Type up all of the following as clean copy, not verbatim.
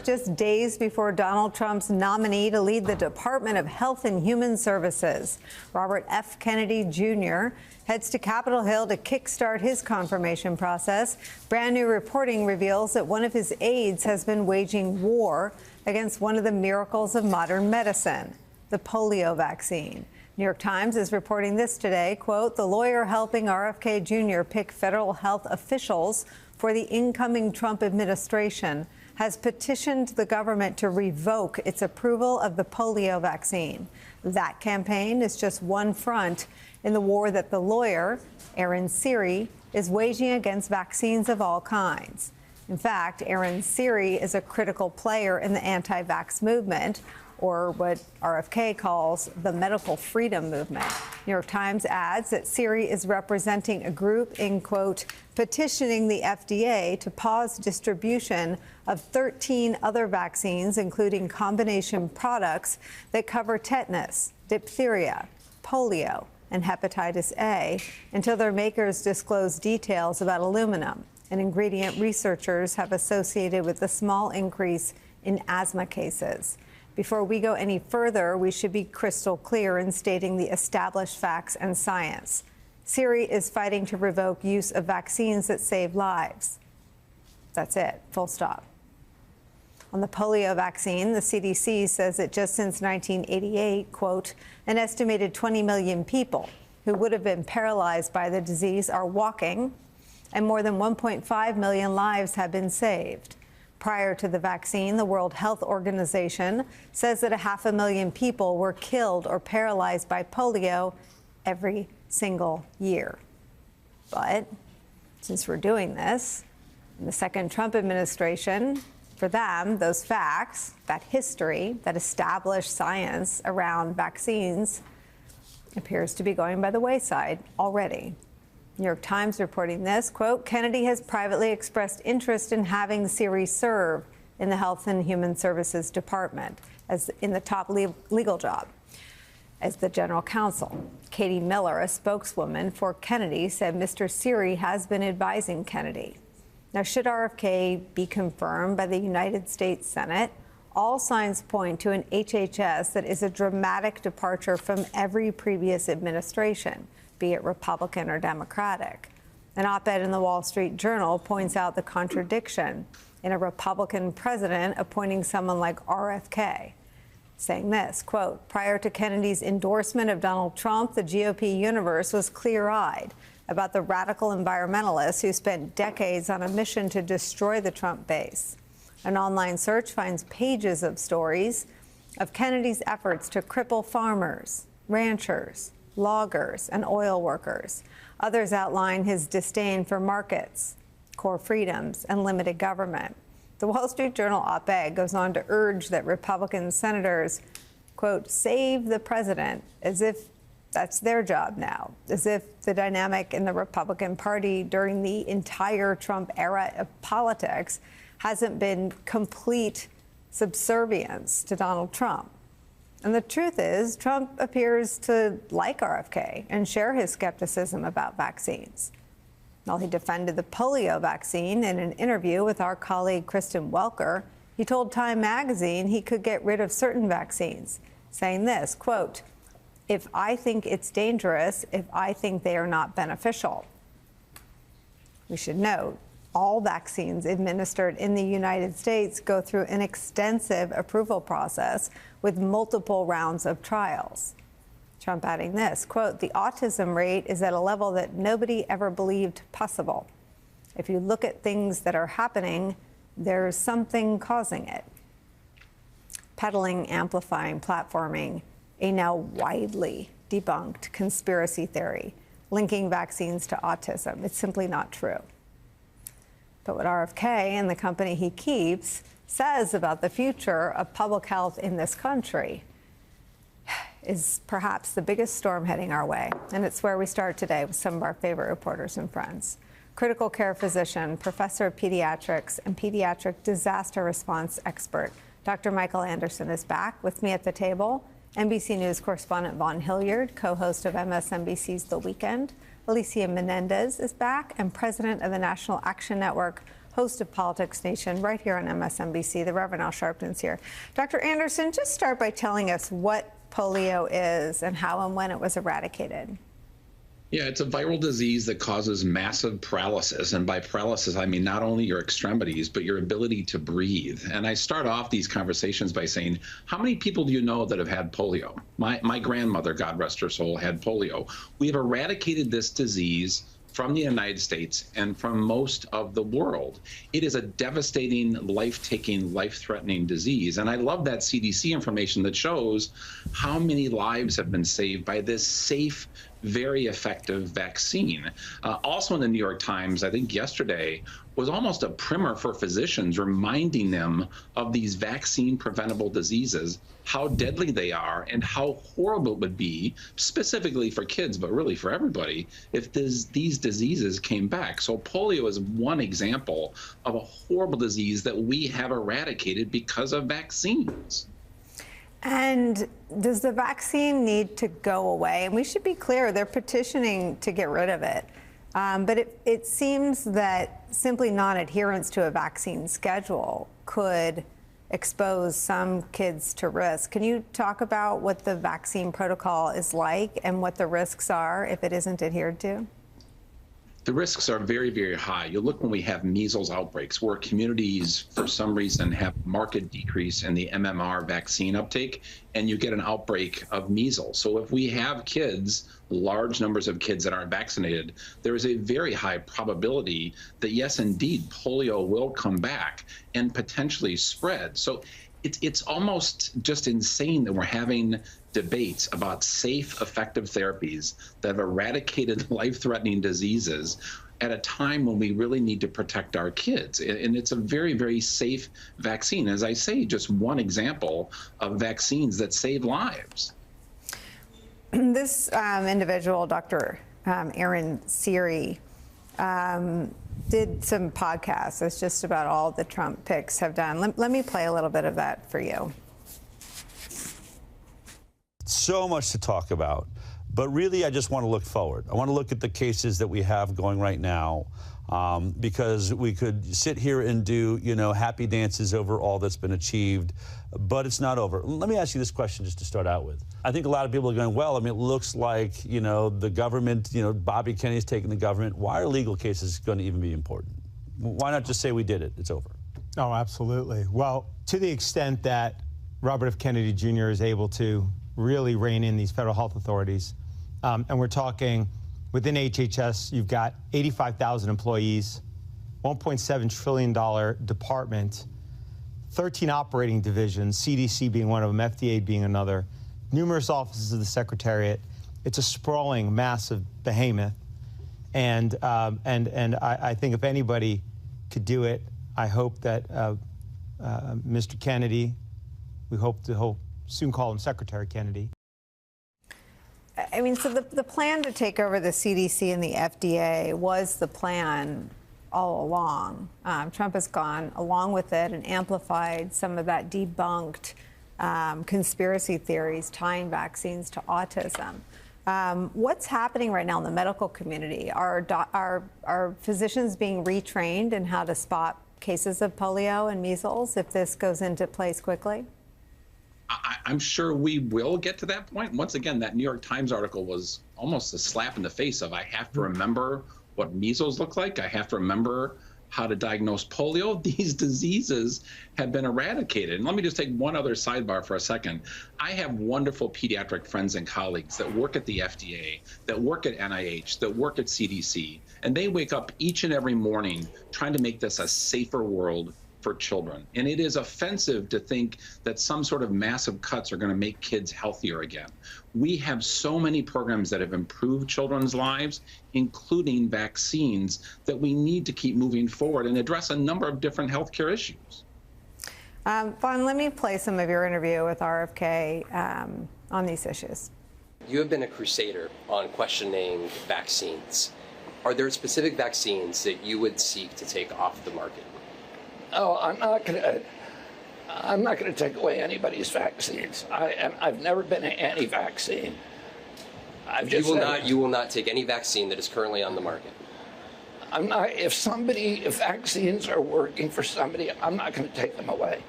York just days before Donald Trump's nominee to lead the Department of Health and Human Services. Robert F. Kennedy Jr. heads to Capitol Hill to kickstart his confirmation process. Brand new reporting reveals that one of his aides has been waging war against one of the miracles of modern medicine, the polio vaccine. New York Times is reporting this today, quote, the lawyer helping RFK Jr. pick federal health officials for the incoming Trump administration has petitioned the government to revoke its approval of the polio vaccine. That campaign is just one front in the war that the lawyer, Aaron Siri, is waging against vaccines of all kinds. In fact, Aaron Siri is a critical player in the anti-vax movement, or what RFK calls the medical freedom movement. New York Times adds that Siri is representing a group in, quote, petitioning the FDA to pause distribution of 13 other vaccines, including combination products that cover tetanus, diphtheria, polio, and hepatitis A, until their makers disclose details about aluminum, an ingredient researchers have associated with the small increase in asthma cases. Before we go any further, we should be crystal clear in stating the established facts and science. Siri is fighting to revoke use of vaccines that save lives. That's it, full stop. On the polio vaccine, the CDC says that just since 1988, quote, an estimated 20 million people who would have been paralyzed by the disease are walking, and more than 1.5 million lives have been saved. Prior to the vaccine, the World Health Organization says that 500,000 people were killed or paralyzed by polio every single year. But since we're doing this, in the second Trump administration, for them, those facts, that history, that established science around vaccines appears to be going by the wayside already. New York Times reporting this, quote, Kennedy has privately expressed interest in having Siri serve in the Health and Human Services Department as in the top legal job as the general counsel. Katie Miller, a spokeswoman for Kennedy, said Mr. Siri has been advising Kennedy. Now, should RFK be confirmed by the United States Senate, all signs point to an HHS that is a dramatic departure from every previous administration, be it Republican or Democratic. An op-ed in the Wall Street Journal points out the contradiction in a Republican president appointing someone like RFK, saying this, quote, prior to Kennedy's endorsement of Donald Trump, the GOP universe was clear-eyed about the radical environmentalists who spent decades on a mission to destroy the Trump base. An online search finds pages of stories of Kennedy's efforts to cripple farmers, ranchers, loggers, and oil workers. Others outline his disdain for markets, core freedoms, and limited government. The Wall Street Journal op-ed goes on to urge that Republican senators, quote, save the president, as if that's their job now, as if the dynamic in the Republican Party during the entire Trump era of politics hasn't been complete subservience to Donald Trump. And the truth is, Trump appears to like RFK and share his skepticism about vaccines. While he defended the polio vaccine in an interview with our colleague Kristen Welker, he told Time magazine he could get rid of certain vaccines, saying this, quote, if I think it's dangerous, if I think they are not beneficial. We should note, all vaccines administered in the United States go through an extensive approval process with multiple rounds of trials. Trump adding this, quote, the autism rate is at a level that nobody ever believed possible. If you look at things that are happening, there's something causing it. Peddling, amplifying, platforming a now widely debunked conspiracy theory linking vaccines to autism. It's simply not true. But what RFK and the company he keeps says about the future of public health in this country is perhaps the biggest storm heading our way. And it's where we start today with some of our favorite reporters and friends. Critical care physician, professor of pediatrics, and pediatric disaster response expert, Dr. Michael Anderson is back with me at the table. NBC News correspondent Vaughn Hilliard, co-host of MSNBC's The Weekend. Alicia Menendez is back, and president of the National Action Network, host of Politics Nation, right here on MSNBC. The Reverend Al Sharpton's here. Dr. Anderson, just start by telling us what polio is and how and when it was eradicated. Yeah, it's a viral disease that causes massive paralysis. And by paralysis, I mean not only your extremities, but your ability to breathe. And I start off these conversations by saying, how many people do you know that have had polio? My grandmother, God rest her soul, had polio. We've eradicated this disease from the United States and from most of the world. It is a devastating, life-taking, life-threatening disease. And I love that CDC information that shows how many lives have been saved by this safe, very effective vaccine. Also in the New York Times, I think yesterday, was almost a primer for physicians, reminding them of these vaccine-preventable diseases, how deadly they are, and how horrible it would be, specifically for kids, but really for everybody, if these diseases came back. So polio is one example of a horrible disease that we have eradicated because of vaccines. And does the vaccine need to go away? And we should be clear, they're petitioning to get rid of it. But it seems that simply non-adherence to a vaccine schedule could expose some kids to risk. Can you talk about what the vaccine protocol is like and what the risks are if it isn't adhered to? The risks are very, very high. You look when we have measles outbreaks where communities, for some reason, have marked decrease in the MMR vaccine uptake, and you get an outbreak of measles. So if we have kids, large numbers of kids that aren't vaccinated, there is a very high probability that, yes, indeed, polio will come back and potentially spread. So it's almost just insane that we're having debates about safe, effective therapies that have eradicated life-threatening diseases at a time when we really need to protect our kids. And it's a very, very safe vaccine. As I say, just one example of vaccines that save lives. This individual, Dr. Aaron Siri, did some podcasts. It's just about all the Trump picks have done. Let me play a little bit of that for you. So much to talk about, but really I just want to look forward. I want to look at the cases that we have going right now, because we could sit here and do, happy dances over all that's been achieved, but it's not over. Let me ask you this question just to start out with. I think a lot of people are going, well, I mean, it looks like, the government, Bobby Kennedy's taking the government. Why are legal cases going to even be important? Why not just say we did it, it's over? Oh, absolutely. Well, to the extent that Robert F. Kennedy Jr. is able to really rein in these federal health authorities, and we're talking within HHS, you've got 85,000 employees, $1.7 trillion department, 13 operating divisions, CDC being one of them, FDA being another, numerous offices of the Secretariat. It's a sprawling, massive behemoth. And I think if anybody could do it, I hope that Mr. Kennedy, we hope to soon call him Secretary Kennedy. I mean, so the plan to take over the CDC and the FDA was the plan all along. Trump has gone along with it and amplified some of that debunked conspiracy theories tying vaccines to autism. What's happening right now in the medical community? Are physicians being retrained in how to spot cases of polio and measles if this goes into place quickly? I'm sure we will get to that point. Once again, that New York Times article was almost a slap in the face of, I have to remember what measles look like. I have to remember how to diagnose polio. These diseases have been eradicated. And let me just take one other sidebar for a second. I have wonderful pediatric friends and colleagues that work at the FDA, that work at NIH, that work at CDC, and they wake up each and every morning trying to make this a safer world for children. And it is offensive to think that some sort of massive cuts are going to make kids healthier again. We have so many programs that have improved children's lives, including vaccines, that we need to keep moving forward and address a number of different healthcare issues. Vaughn, let me play some of your interview with RFK on these issues. You have been a crusader on questioning vaccines. Are there specific vaccines that you would seek to take off the market? Oh, I'm not gonna take away anybody's vaccines. I've never been anti-vaccine. You will not take any vaccine that is currently on the market. If vaccines are working for somebody, I'm not going to take them away.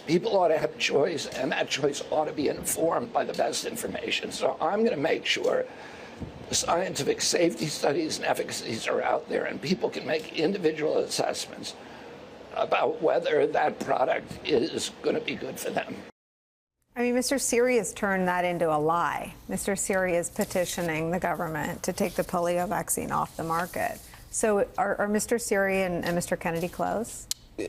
People ought to have a choice, and that choice ought to be informed by the best information. So I'm going to make sure the scientific safety studies and efficacies are out there, and people can make individual assessments about whether that product is going to be good for them. I mean, Mr. Siri has turned that into a lie. Mr. Siri is petitioning the government to take the polio vaccine off the market. So are Mr. Siri and Mr. Kennedy close?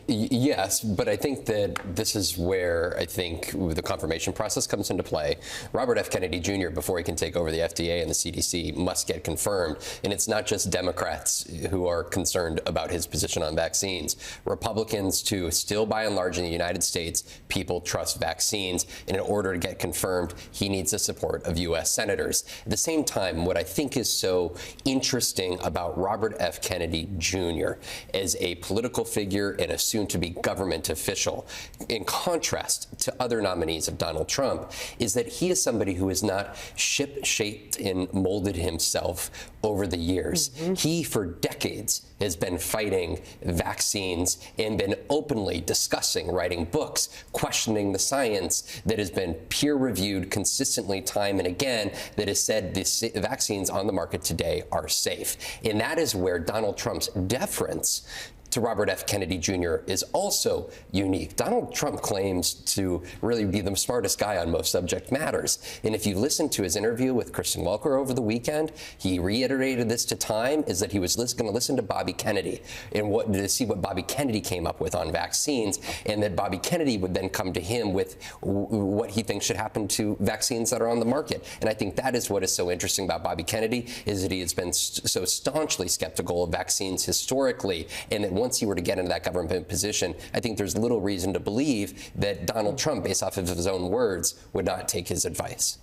Yes, but I think that this is where I think the confirmation process comes into play. Robert F. Kennedy Jr., before he can take over the FDA and the CDC, must get confirmed. And it's not just Democrats who are concerned about his position on vaccines. Republicans, too, still by and large in the United States, people trust vaccines. And in order to get confirmed, he needs the support of U.S. senators. At the same time, what I think is so interesting about Robert F. Kennedy Jr. as a political figure and a soon-to-be government official, in contrast to other nominees of Donald Trump, is that he is somebody who has not shaped and molded himself over the years. He, for decades, has been fighting vaccines and been openly discussing, writing books, questioning the science that has been peer-reviewed consistently time and again that has said the vaccines on the market today are safe. And that is where Donald Trump's deference to Robert F. Kennedy Jr. is also unique. Donald Trump claims to really be the smartest guy on most subject matters. And if you listen to his interview with Kristen Welker over the weekend, he reiterated this to Time, is that he was going to listen to Bobby Kennedy and to see what Bobby Kennedy came up with on vaccines, and that Bobby Kennedy would then come to him with what he thinks should happen to vaccines that are on the market. And I think that is what is so interesting about Bobby Kennedy, is that he has been so staunchly skeptical of vaccines historically, and that once he were to get into that government position, I think there's little reason to believe that Donald Trump, based off of his own words, would not take his advice.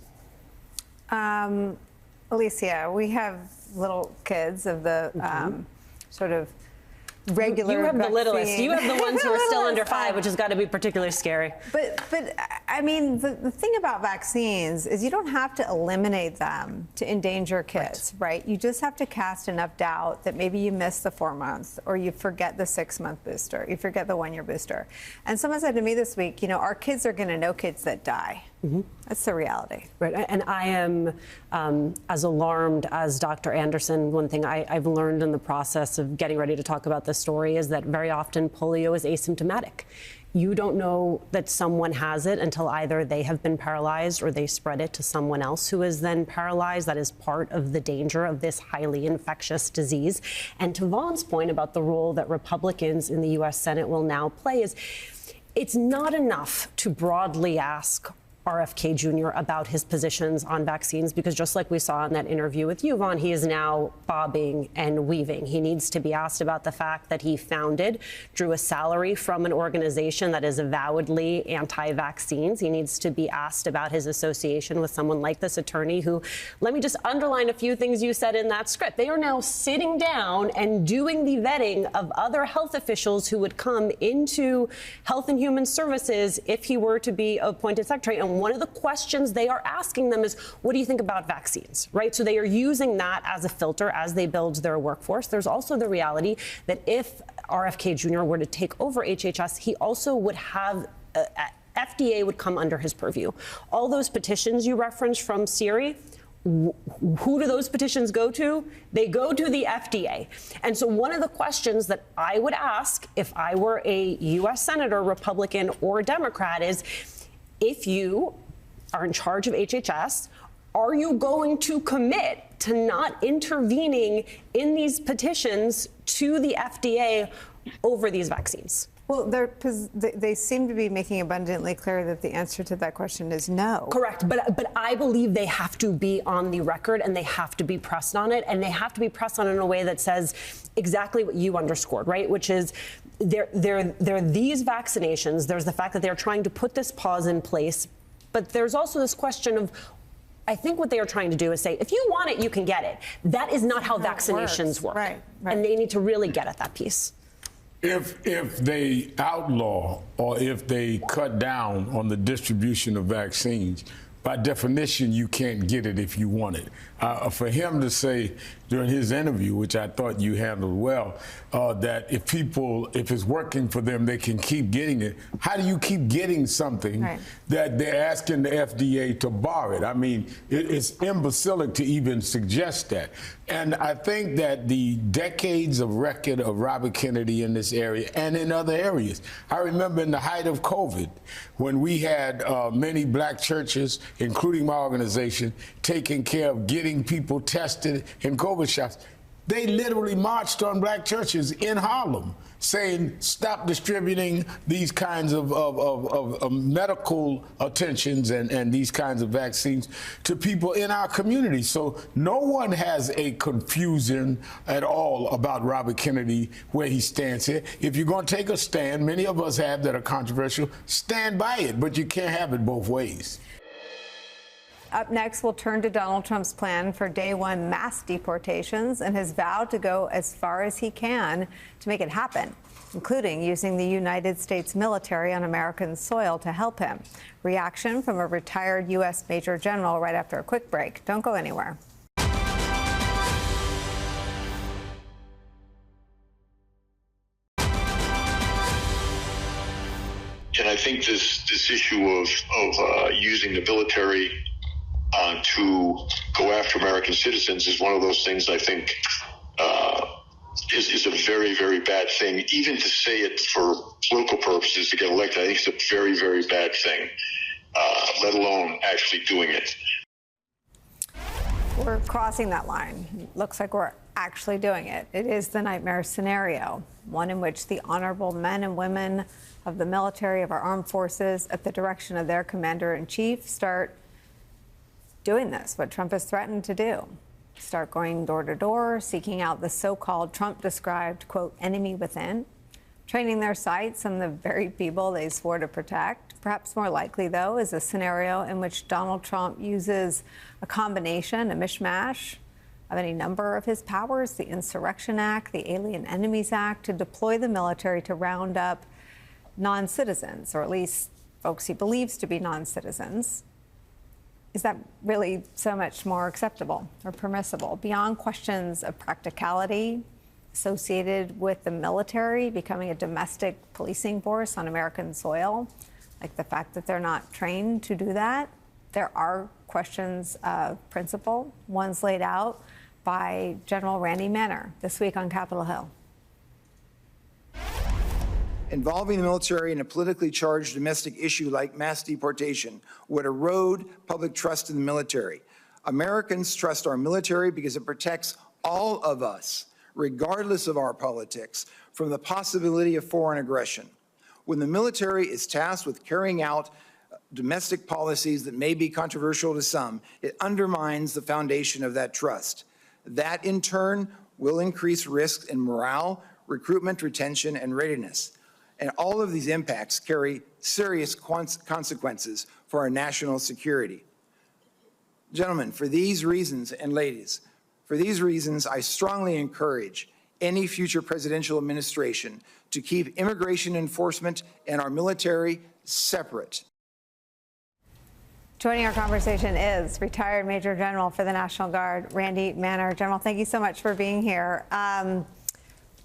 Alicia, we have little kids of the sort of regular You have the littlest. vaccine. You have the ones who are still under 5, which has got to be particularly scary. But I mean, the thing about vaccines is you don't have to eliminate them to endanger kids, right? You just have to cast enough doubt that maybe you miss the 4-month, or you forget the 6-month booster, you forget the 1-year booster. And someone said to me this week, you know, our kids are going to know kids that die. That's the reality. Right. And I am as alarmed as Dr. Anderson. One thing I've learned in the process of getting ready to talk about this story is that very often polio is asymptomatic. You don't know that someone has it until either they have been paralyzed or they spread it to someone else who is then paralyzed. That is part of the danger of this highly infectious disease. And to Vaughn's point about the role that Republicans in the U.S. Senate will now play is it's not enough to broadly ask RFK Jr. about his positions on vaccines, because just like we saw in that interview with you, Vaughn, he is now bobbing and weaving. He needs to be asked about the fact that he drew a salary from an organization that is avowedly anti-vaccines. He needs to be asked about his association with someone like this attorney who, let me just underline a few things you said in that script. They are now sitting down and doing the vetting of other health officials who would come into Health and Human Services if he were to be appointed secretary. And one of the questions they are asking them is, what do you think about vaccines, right? So they are using that as a filter as they build their workforce. There's also the reality that if RFK Jr. were to take over HHS, he also would have FDA would come under his purview. All those petitions you referenced from Siri, who do those petitions go to? They go to the FDA. And so one of the questions that I would ask if I were a U.S. Senator, Republican or Democrat, is, if you are in charge of HHS, are you going to commit to not intervening in these petitions to the FDA over these vaccines? Well, they seem to be making abundantly clear that the answer to that question is no. Correct. But I believe they have to be on the record, and they have to be pressed on it, and they have to be pressed on it in a way that says exactly what you underscored, right? Which is there are these vaccinations. There's the fact that they're trying to put this pause in place. But there's also this question of, I think what they are trying to do is say, if you want it, you can get it. That is not how vaccinations work. Right. And they need to really get at that piece. If they outlaw or if they cut down on the distribution of vaccines, by definition, you can't get it if you want it. For him to say during his interview, which I thought you handled well, that if it's working for them, they can keep getting it. How do you keep getting something that they're asking the FDA to bar it? I mean, it's imbecilic to even suggest that. And I think that the decades of record of Robert Kennedy in this area and in other areas, I remember in the height of COVID, when we had many black churches, including my organization, taking care of getting people tested in COVID shots. They literally marched on black churches in Harlem saying, stop distributing these kinds of medical attentions and these kinds of vaccines to people in our community. So no one has a confusion at all about Robert Kennedy, where he stands here. If you're going to take a stand, many of us have that are controversial, stand by it, but you can't have it both ways. Up next, we'll turn to Donald Trump's plan for day one mass deportations and his vow to go as far as he can to make it happen, including using the United States military on American soil to help him. Reaction from a retired U.S. Major General right after a quick break. Don't go anywhere. And I think this issue of using the military to go after American citizens is one of those things I think is a very, very bad thing. Even to say it for political purposes to get elected, I think it's a very, very bad thing, let alone actually doing it. We're crossing that line. Looks like we're actually doing it. It is the nightmare scenario, one in which the honorable men and women of the military, of our armed forces, at the direction of their commander-in-chief, start doing this, what Trump has threatened to do. Start going door to door, seeking out the so-called Trump-described, quote, enemy within, training their sights on the very people they swore to protect. Perhaps more likely, though, is a scenario in which Donald Trump uses a combination, a mishmash of any number of his powers, the Insurrection Act, the Alien Enemies Act, to deploy the military to round up non-citizens, or at least folks he believes to be non-citizens. Is that really so much more acceptable or permissible? Beyond questions of practicality associated with the military becoming a domestic policing force on American soil, like the fact that they're not trained to do that, there are questions of principle, ones laid out by General Randy Manner this week on Capitol Hill. Involving the military in a politically charged domestic issue like mass deportation would erode public trust in the military. Americans trust our military because it protects all of us, regardless of our politics, from the possibility of foreign aggression. When the military is tasked with carrying out domestic policies that may be controversial to some, it undermines the foundation of that trust. That, in turn, will increase risks in morale, recruitment, retention, and readiness. And all of these impacts carry serious consequences for our national security. Gentlemen, for these reasons, and ladies, for these reasons, I strongly encourage any future presidential administration to keep immigration enforcement and our military separate. Joining our conversation is retired Major General for the National Guard, Randy Manner. General, thank you so much for being here.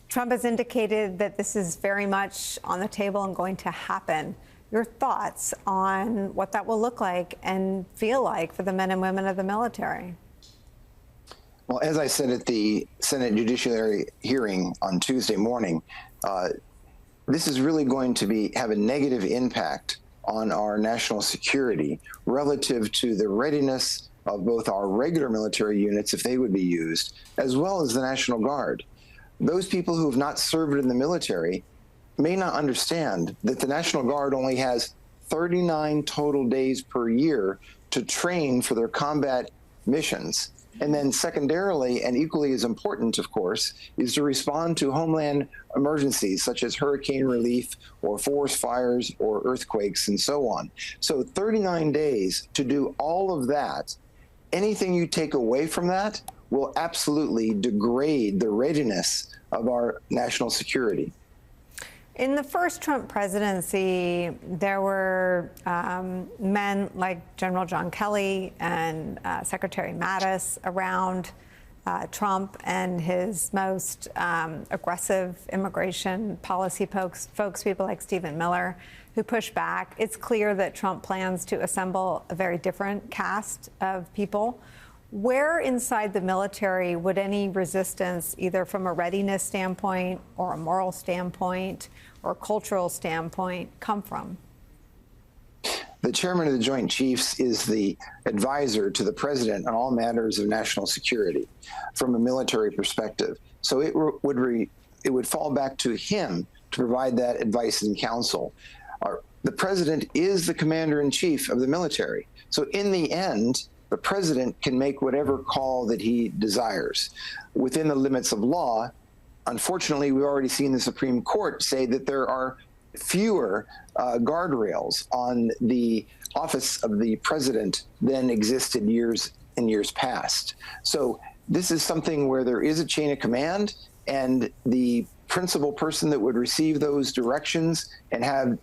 Trump has indicated that this is very much on the table and going to happen. Your thoughts on what that will look like and feel like for the men and women of the military? Well, as I said at the Senate Judiciary hearing on Tuesday morning, this is really going to have a negative impact on our national security relative to the readiness of both our regular military units, if they would be used, as well as the National Guard. Those people who have not served in the military may not understand that the National Guard only has 39 total days per year to train for their combat missions. And then secondarily, and equally as important, of course, is to respond to homeland emergencies such as hurricane relief or forest fires or earthquakes and so on. So 39 days to do all of that. Anything you take away from that will absolutely degrade the readiness of our national security. In the first Trump presidency, there were men like General John Kelly and Secretary Mattis around Trump and his most aggressive immigration policy folks, people like Stephen Miller, who pushed back. It's clear that Trump plans to assemble a very different cast of people. Where inside the military would any resistance, either from a readiness standpoint or a moral standpoint or a cultural standpoint, come from? The chairman of the Joint Chiefs is the advisor to the president on all matters of national security from a military perspective. So it would fall back to him to provide that advice and counsel. The president is the commander-in-chief of the military. So in the end, the president can make whatever call that he desires within the limits of law. Unfortunately, we've already seen the Supreme Court say that there are fewer guardrails on the office of the president than existed years past. So this is something where there is a chain of command, and the principal person that would receive those directions and have,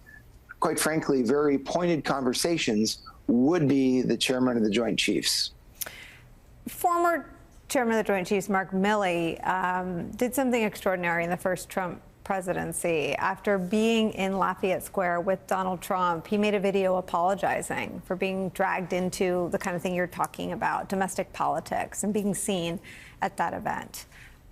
quite frankly, very pointed conversations would be the chairman of the Joint Chiefs. Former chairman of the Joint Chiefs, Mark Milley, did something extraordinary in the first Trump presidency. After being in Lafayette Square with Donald Trump, he made a video apologizing for being dragged into the kind of thing you're talking about, domestic politics, and being seen at that event.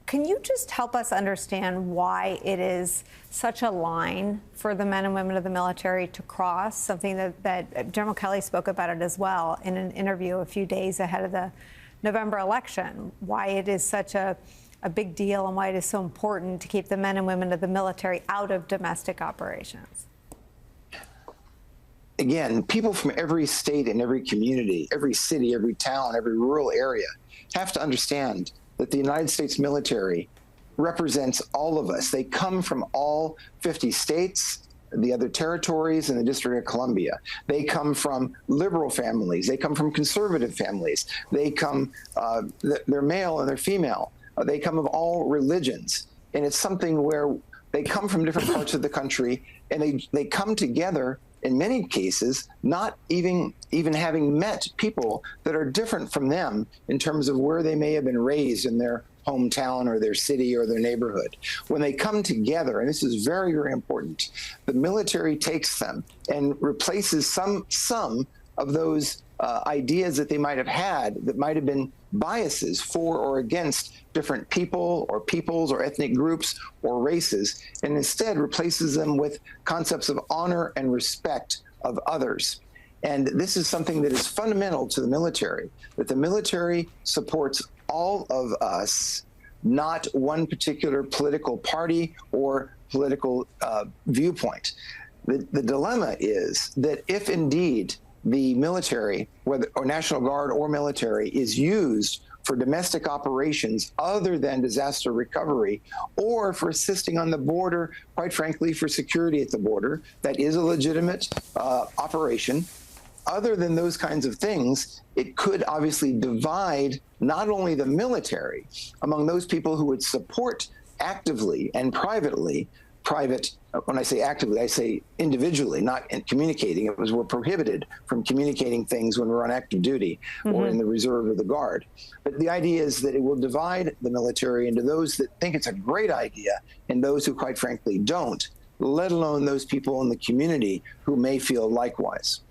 Can you just help us understand why it is such a line for the men and women of the military to cross, something that General Kelly spoke about it as well in an interview a few days ahead of the November election, why it is such a big deal and why it is so important to keep the men and women of the military out of domestic operations? Again, people from every state and every community, every city, every town, every rural area have to understand that the United States military represents all of us. They come from all 50 states, the other territories, and the District of Columbia. They come from liberal families. They come from conservative families. They come, they're male and they're female. They come of all religions. And it's something where they come from different parts of the country, and they come together in many cases, not even having met people that are different from them in terms of where they may have been raised in their hometown or their city or their neighborhood. When they come together, and this is very, very important, the military takes them and replaces some of those ideas that they might have had that might have been biases for or against different people or peoples or ethnic groups or races, and instead replaces them with concepts of honor and respect of others. And this is something that is fundamental to the military, that the military supports all of us, not one particular political party or political viewpoint. The dilemma is that if indeed the military, whether or National Guard or military, is used for domestic operations other than disaster recovery or for assisting on the border, quite frankly, for security at the border, that is a legitimate operation. Other than those kinds of things, it could obviously divide not only the military among those people who would support actively and privately when I say actively, I say individually, not in communicating. It was we're prohibited from communicating things when we're on active duty or in the reserve or the guard. But the idea is that it will divide the military into those that think it's a great idea and those who, quite frankly, don't, let alone those people in the community who may feel likewise.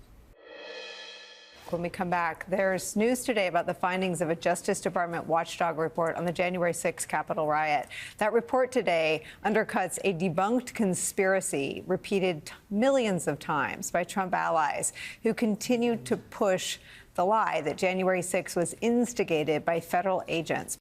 When we come back, there's news today about the findings of a Justice Department watchdog report on the January 6th Capitol riot. That report today undercuts a debunked conspiracy repeated millions of times by Trump allies who continue to push the lie that January 6th was instigated by federal agents.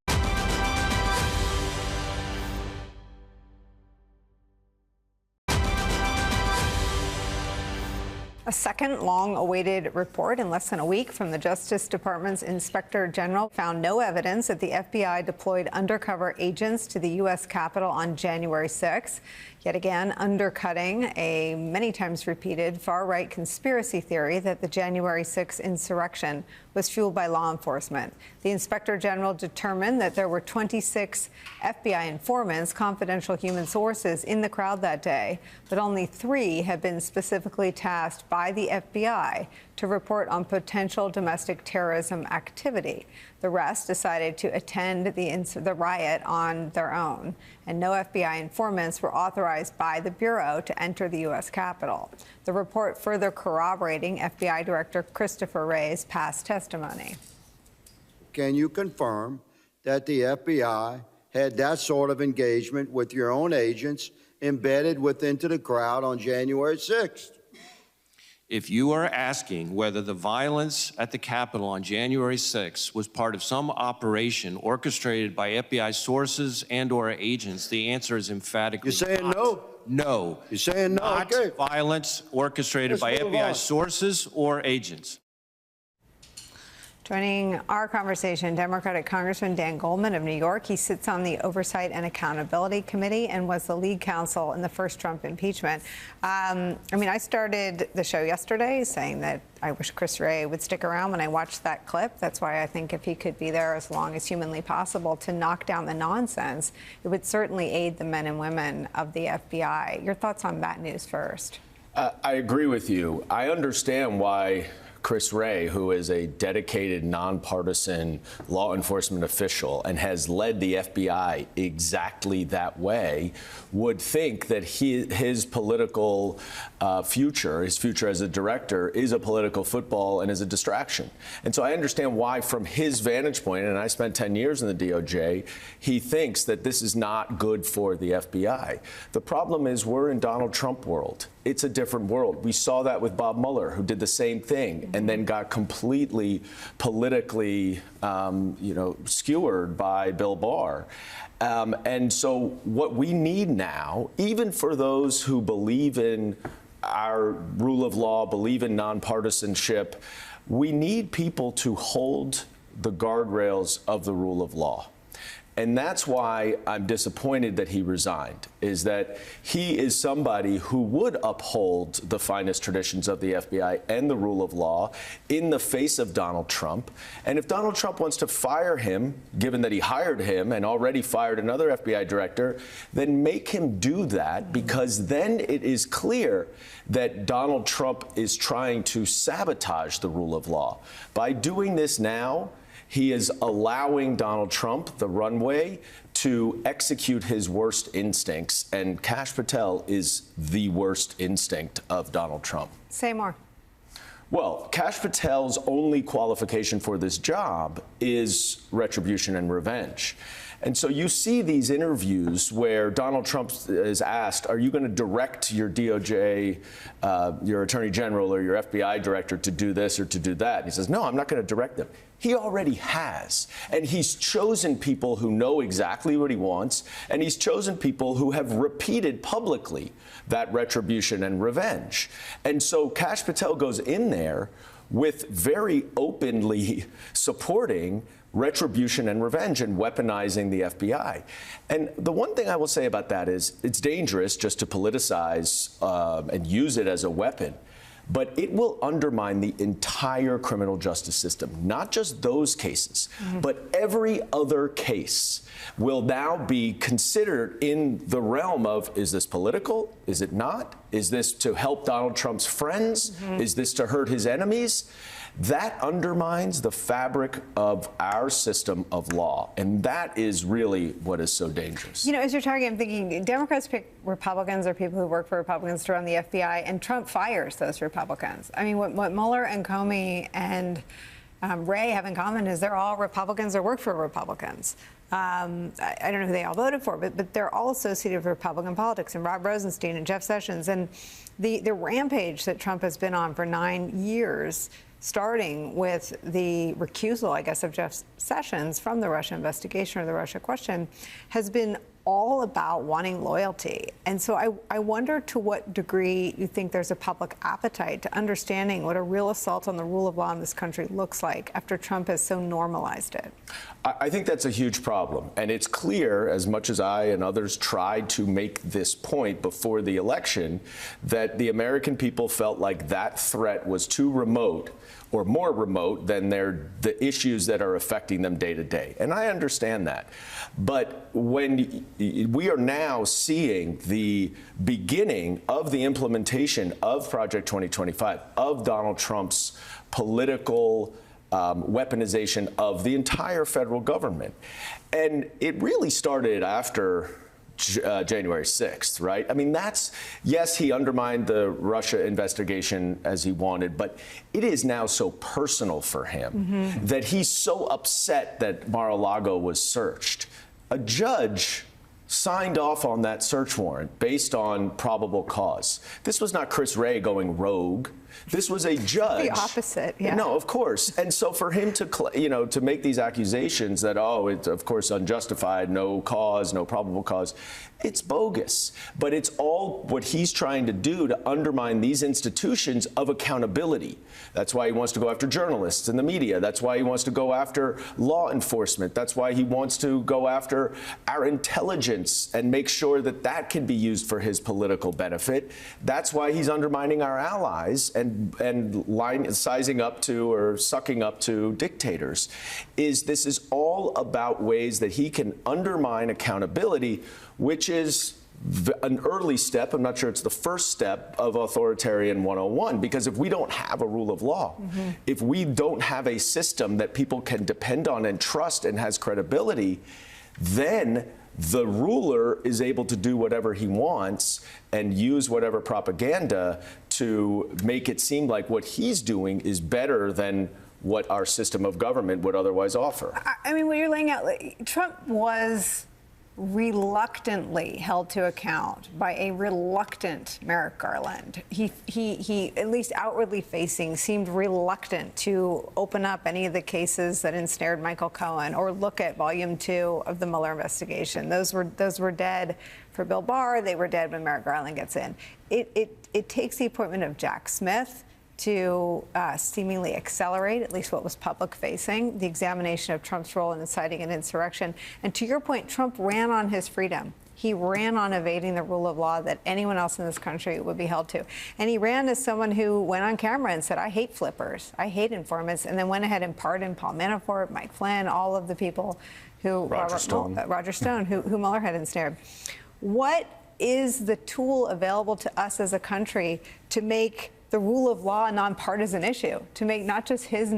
A second long-awaited report in less than a week from the Justice Department's Inspector General found no evidence that the FBI deployed undercover agents to the U.S. Capitol on January 6th. yet again undercutting a many times repeated far-right conspiracy theory that the January 6th insurrection was fueled by law enforcement. The Inspector General determined that there were 26 FBI informants, confidential human sources, in the crowd that day, but only 3 have been specifically tasked by the FBI to report on potential domestic terrorism activity. The rest decided to attend the riot on their own, and no FBI informants were authorized by the Bureau to enter the U.S. Capitol. The report further corroborating FBI Director Christopher Wray's past testimony. Can you confirm that the FBI had that sort of engagement with your own agents embedded into the crowd on January 6th? If you are asking whether the violence at the Capitol on January 6th was part of some operation orchestrated by FBI sources and/or agents, the answer is emphatically You're saying not. no? No. You're saying no? Not Okay. violence orchestrated Let's by move FBI on. sources or agents. Joining our conversation, Democratic Congressman Dan Goldman of New York. He sits on the Oversight and Accountability Committee and was the lead counsel in the first Trump impeachment. I started the show yesterday saying that I wish Chris Wray would stick around when I watched that clip. That's why I think if he could be there as long as humanly possible to knock down the nonsense, it would certainly aid the men and women of the FBI. Your thoughts on that news first? I agree with you. I understand why Chris Wray, who is a dedicated, nonpartisan law enforcement official and has led the FBI exactly that way, would think that his political future, his future as a director, is a political football and is a distraction. And so I understand why, from his vantage point, and I spent 10 years in the DOJ, he thinks that this is not good for the FBI. The problem is we're in Donald Trump world. It's a different world. We saw that with Bob Mueller, who did the same thing and then got completely politically, skewered by Bill Barr. And so what we need now, even for those who believe in our rule of law, believe in nonpartisanship, we need people to hold the guardrails of the rule of law. And that's why I'm disappointed that he resigned, is that he is somebody who would uphold the finest traditions of the FBI and the rule of law in the face of Donald Trump. And if Donald Trump wants to fire him, given that he hired him and already fired another FBI director, then make him do that, because then it is clear that Donald Trump is trying to sabotage the rule of law. By doing this now, he is allowing Donald Trump the runway to execute his worst instincts, and Kash Patel is the worst instinct of Donald Trump. Say more. Well, Kash Patel's only qualification for this job is retribution and revenge. And so you see these interviews where Donald Trump is asked, are you going to direct your DOJ, your Attorney General or your FBI director to do this or to do that? And he says, no, I'm not going to direct them. He already has. And he's chosen people who know exactly what he wants. And he's chosen people who have repeated publicly that retribution and revenge. And so Kash Patel goes in there with very openly supporting retribution and revenge and weaponizing the FBI. And the one thing I will say about that is it's dangerous just to politicize and use it as a weapon. But it will undermine the entire criminal justice system, not just those cases, but every other case will now be considered in the realm of, is this political? Is it not? Is this to help Donald Trump's friends? Is this to hurt his enemies? That undermines the fabric of our system of law. And that is really what is so dangerous. You know, as you're talking, I'm thinking Democrats pick Republicans or people who work for Republicans to run the FBI, and Trump fires those Republicans. I mean, what Mueller and Comey and Wray have in common is they're all Republicans or work for Republicans. I don't know who they all voted for, but they're all associated with Republican politics, and Rod Rosenstein and Jeff Sessions. And the rampage that Trump has been on for 9 years, starting with the recusal, I guess, of Jeff Sessions from the Russia investigation or the Russia question, has been all about wanting loyalty. And so I wonder to what degree you think there's a public appetite to understanding what a real assault on the rule of law in this country looks like after Trump has so normalized it. I think that's a huge problem. And it's clear, as much as I and others tried to make this point before the election, that the American people felt like that threat was too remote or more remote than the issues that are affecting them day to day. And I understand that. But when we are now seeing the beginning of the implementation of Project 2025, of Donald Trump's political weaponization of the entire federal government. And it really started after January 6th, right? I mean, yes, he undermined the Russia investigation as he wanted, but it is now so personal for him that he's so upset that Mar-a-Lago was searched. A judge signed off on that search warrant based on probable cause. This was not Chris Wray going rogue. This was a judge. The opposite, yeah. No, of course. And so for him to make these accusations that, oh, it's of course unjustified, no cause, no probable cause, it's bogus. But it's all what he's trying to do to undermine these institutions of accountability. That's why he wants to go after journalists and the media. That's why he wants to go after law enforcement. That's why he wants to go after our intelligence and make sure that that can be used for his political benefit. That's why he's undermining our allies and sizing up to or sucking up to dictators. This is all about ways that he can undermine accountability, which is an early step. I'm not sure it's the first step of Authoritarian 101, because if we don't have a rule of law, if we don't have a system that people can depend on and trust and has credibility, then the ruler is able to do whatever he wants and use whatever propaganda to make it seem like what he's doing is better than what our system of government would otherwise offer. I mean, what you're laying out, Trump was reluctantly held to account by a reluctant Merrick Garland. He at least outwardly facing, seemed reluctant to open up any of the cases that ensnared Michael Cohen or look at Volume 2 of the Mueller investigation. Those were dead for Bill Barr. They were dead when Merrick Garland gets in. It takes the appointment of Jack Smith to seemingly accelerate, at least what was public-facing, the examination of Trump's role in inciting an insurrection. And to your point, Trump ran on his freedom. He ran on evading the rule of law that anyone else in this country would be held to. And he ran as someone who went on camera and said, I hate flippers, I hate informants, and then went ahead and pardoned Paul Manafort, Mike Flynn, all of the people who Roger Stone, who Mueller had ensnared. What is the tool available to us as a country to make the rule of law a nonpartisan issue, to make not just his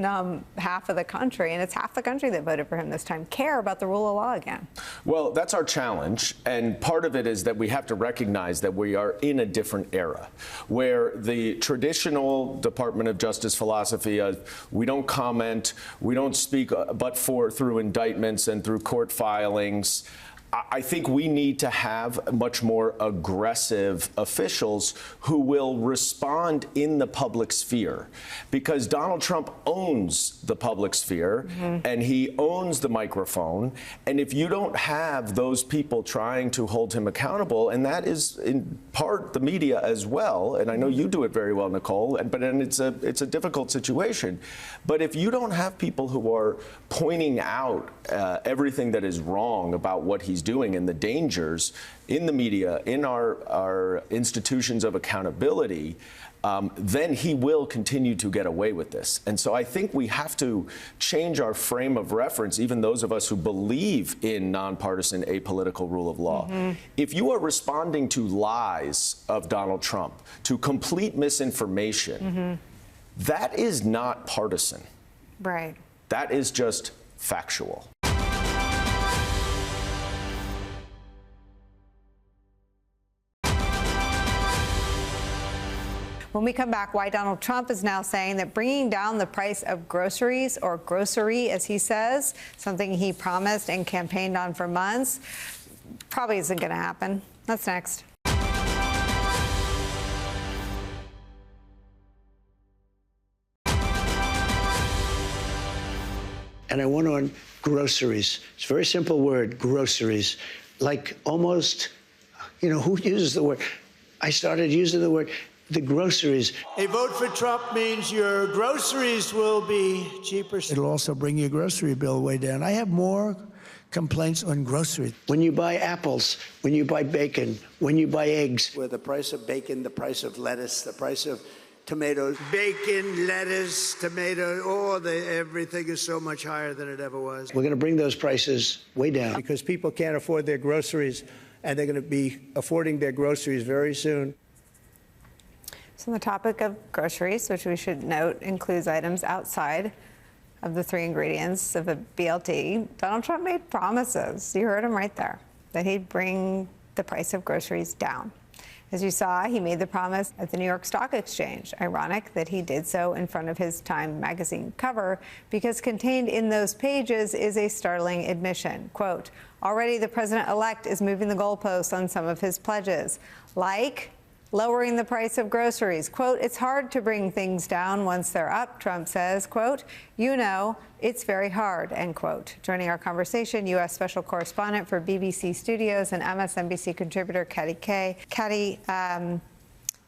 half of the country, and it's half the country that voted for him this time, care about the rule of law again? Well, that's our challenge. And part of it is that we have to recognize that we are in a different era where the traditional Department of Justice philosophy of we don't comment, we don't speak but through indictments and through court filings. I think we need to have much more aggressive officials who will respond in the public sphere, because Donald Trump owns the public sphere and he owns the microphone. And if you don't have those people trying to hold him accountable, and that is in part the media as well, and I know you do it very well, Nicole, but it's a difficult situation. But if you don't have people who are pointing out everything that is wrong about what he's doing and the dangers in the media, in our institutions of accountability, then he will continue to get away with this. And so I think we have to change our frame of reference, even those of us who believe in nonpartisan, apolitical rule of law. If you are responding to lies of Donald Trump, to complete misinformation, that is not partisan. Right. That is just factual. When we come back, why Donald Trump is now saying that bringing down the price of groceries, or grocery, as he says, something he promised and campaigned on for months, probably isn't going to happen. That's next. And I went on groceries. It's a very simple word, groceries. like almost, you know, who uses the word? I started using the word, the groceries. A vote for Trump means your groceries will be cheaper. It'll also bring your grocery bill way down. I have more complaints on groceries. When you buy apples, when you buy bacon, when you buy eggs. Where the price of bacon, the price of lettuce, the price of tomatoes. Bacon, lettuce, tomato, everything is so much higher than it ever was. We're going to bring those prices way down. Because people can't afford their groceries, and they're going to be affording their groceries very soon. So on the topic of groceries, which we should note includes items outside of the 3 ingredients of a BLT, Donald Trump made promises, you heard him right there, that he'd bring the price of groceries down. As you saw, he made the promise at the New York Stock Exchange. Ironic that he did so in front of his Time magazine cover, because contained in those pages is a startling admission. Quote, already the president-elect is moving the goalposts on some of his pledges, like lowering the price of groceries. Quote, it's hard to bring things down once they're up, Trump says. Quote, you know, it's very hard, end quote. Joining our conversation, U.S. Special Correspondent for BBC Studios and MSNBC contributor Katty Kay. Katty,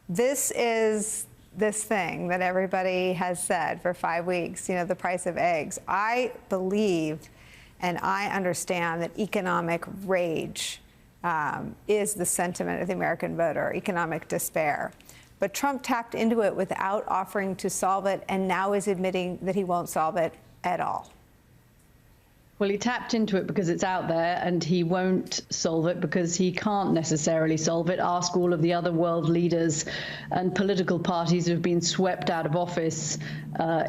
this is this thing that everybody has said for 5 weeks, you know, the price of eggs. I believe and I understand that economic rage is the sentiment of the American voter, economic despair. But Trump tapped into it without offering to solve it, and now is admitting that he won't solve it at all. Well, he tapped into it because it's out there, and he won't solve it because he can't necessarily solve it. Ask all of the other world leaders and political parties who have been swept out of office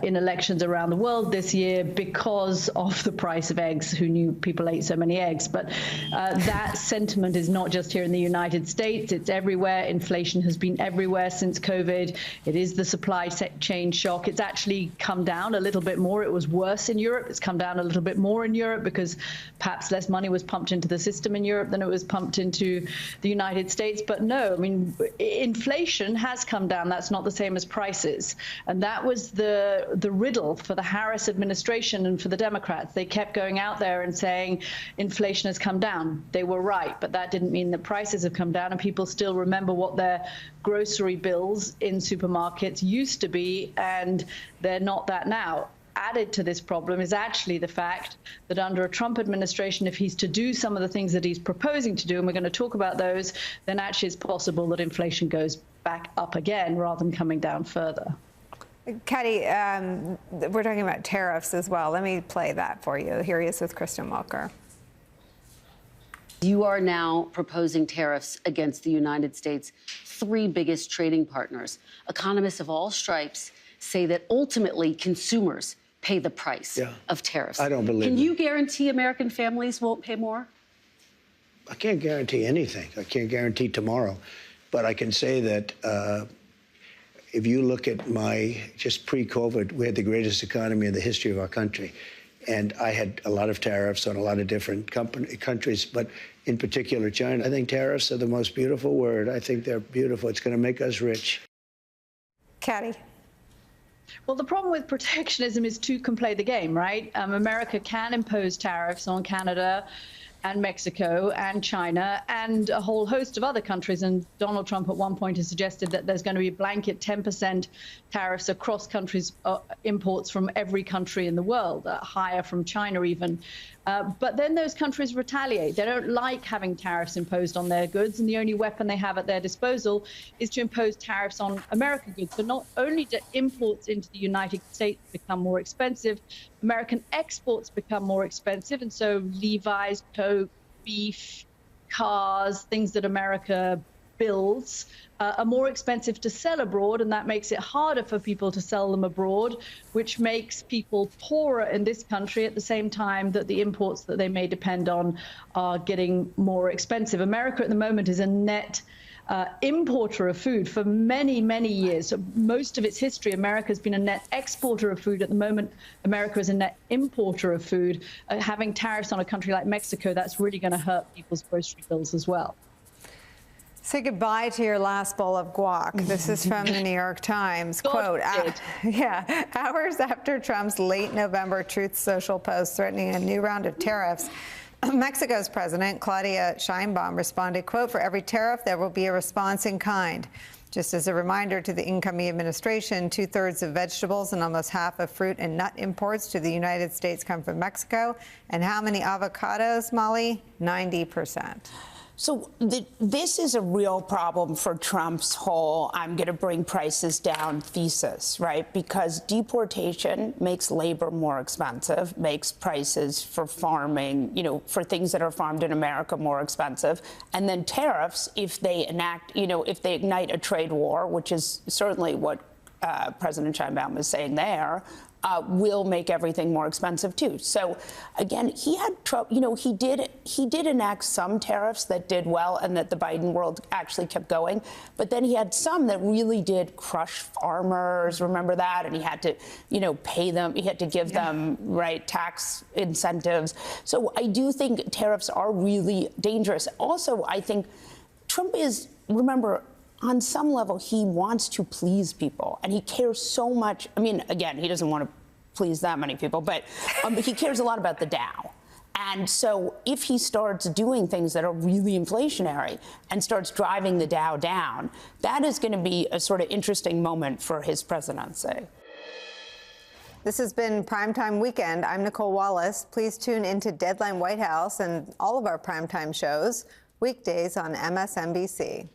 in elections around the world this year because of the price of eggs. Who knew people ate so many eggs? But that sentiment is not just here in the United States. It's everywhere. Inflation has been everywhere since COVID. It is the supply chain shock. It's actually come down a little bit more. It was worse in Europe. It's come down a little bit more in Europe because perhaps less money was pumped into the system in Europe than it was pumped into the United States. But no, I mean, inflation has come down. That's not the same as prices. And that was the riddle for the Harris administration and for the Democrats. They kept going out there and saying inflation has come down. They were right, but that didn't mean that prices have come down, and people still remember what their grocery bills in supermarkets used to be, and they're not that now. Added to this problem is actually the fact that under a Trump administration, if he's to do some of the things that he's proposing to do, and we're going to talk about those, then actually it's possible that inflation goes back up again rather than coming down further. Katty, we're talking about tariffs as well. Let me play that for you. Here he is with Kristen Welker. You are now proposing tariffs against the United States' 3 biggest trading partners. Economists of all stripes say that ultimately consumers pay the price of tariffs. I don't believe Can it. you guarantee American families won't pay more? I can't guarantee anything. I can't guarantee tomorrow. But I can say that if you look at just pre-COVID, we had the greatest economy in the history of our country. And I had a lot of tariffs on a lot of different countries, but in particular China. I think tariffs are the most beautiful word. I think they're beautiful. It's going to make us rich. Katty. Well, the problem with protectionism is two can play the game, right? America can impose tariffs on Canada and Mexico and China and a whole host of other countries. And Donald Trump at one point has suggested that there's going to be blanket 10% tariffs across countries' imports from every country in the world, higher from China even. But then those countries retaliate. They don't like having tariffs imposed on their goods, and the only weapon they have at their disposal is to impose tariffs on American goods. So not only do imports into the United States become more expensive, American exports become more expensive, and so Levi's, Coke, beef, cars, things that America builds are more expensive to sell abroad, and that makes it harder for people to sell them abroad, which makes people poorer in this country at the same time that the imports that they may depend on are getting more expensive. America at the moment is a net importer of food for many, many years. So most of its history, America has been a net exporter of food. At the moment, America is a net importer of food. Having tariffs on a country like Mexico, that's really going to hurt people's grocery bills as well. Say goodbye to your last bowl of guac. This is from the New York Times. Quote, hours after Trump's late November Truth Social post threatening a new round of tariffs, Mexico's President Claudia Sheinbaum responded, quote, "For every tariff, there will be a response in kind." Just as a reminder to the incoming administration, 2/3 of vegetables and almost half of fruit and nut imports to the United States come from Mexico. And how many avocados, Molly? 90%. So this is a real problem for Trump's whole "I'm going to bring prices down" thesis, right? Because deportation makes labor more expensive, makes prices for farming, for things that are farmed in America more expensive. And then tariffs, if they if they ignite a trade war, which is certainly what President Sheinbaum is saying there, will make everything more expensive too. So again, he had trouble. He did enact some tariffs that did well and that the Biden world actually kept going. But then he had some that really did crush farmers. Remember that? And he had to, pay them. He had to give them tax incentives. So I do think tariffs are really dangerous. Also, I think Trump is, remember, on some level, he wants to please people, and he cares so much. I mean, again, he doesn't want to please that many people, but he cares a lot about the Dow. And so if he starts doing things that are really inflationary and starts driving the Dow down, that is going to be a sort of interesting moment for his presidency. This has been Primetime Weekend. I'm Nicole Wallace. Please tune into Deadline White House and all of our primetime shows weekdays on MSNBC.